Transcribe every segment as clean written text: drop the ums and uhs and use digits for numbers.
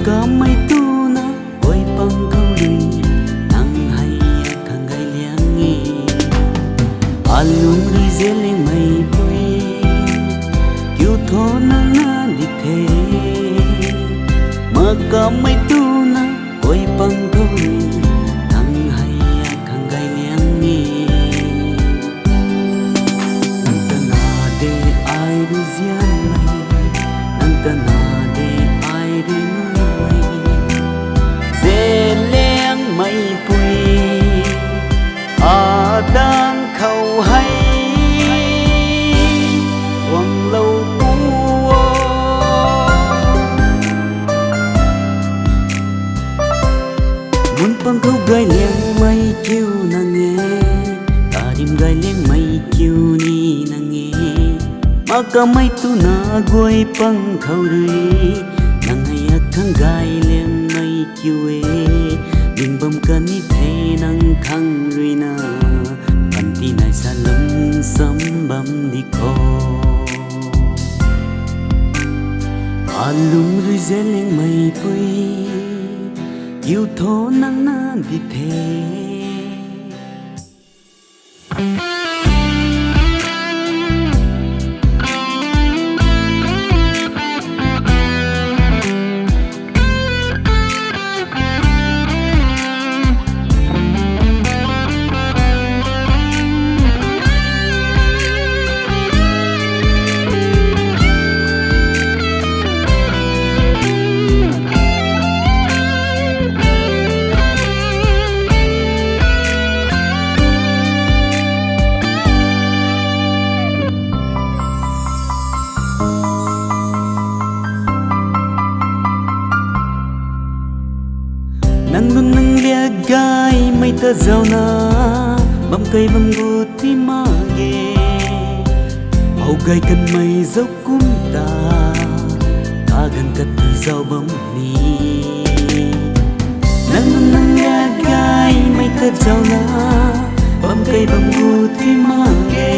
ka mai tu na oi pang khâu đi nang hay khang gai liang ngi alung ri zele mai pui kyu tho na na đi thế mà ka mai tu na oi pang khâu đi nang hay khang gai liang ngi nang ta na de ai ru zian mai nang ta na de ai ri mai leng mây pui đang khâu hay hoàng lâu cũ muốn băng khâu gai leng mây chiều nàng nghe ta đêm gai leng mây chiều ni nàng nghe mà cả mây tu na guai băng khâu rui nàng hay khang gai leng mây chiều đình bầm cần đi thế năng khăng ruy na bàn ti này xa lắm sấm bầm đi co alung ruy dễ lên mây pui yêu thố năng na đi thế nang nun nang lia gai mai ta zau na bam cây bam gu ti ma ge hau gai kan mai zau kum ta ka gan kat ti zau bam ni nang nun nang lia gai mai ta zau na bam cây bam gu ti ma ge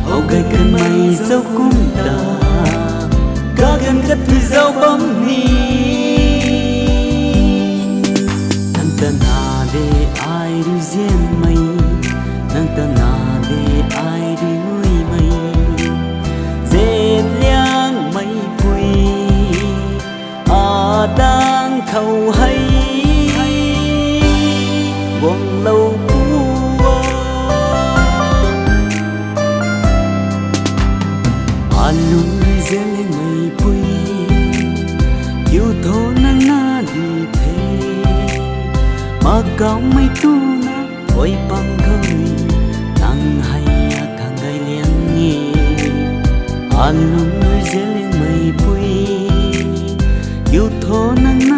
hau gai kan mai zau kum ta ka gan kat ti zau bam ni ta na de ai ru zien mai nang ta na de ai ru ngui mai dệt liang mai pui đang khâu hay vòng lâu cũ alung dệt mai pui yêu thô nang na đi thế mà cao mây tu na oi pang khâu nang hay khang gai liang ngi alung dễ lên mây pui yêu thô nang na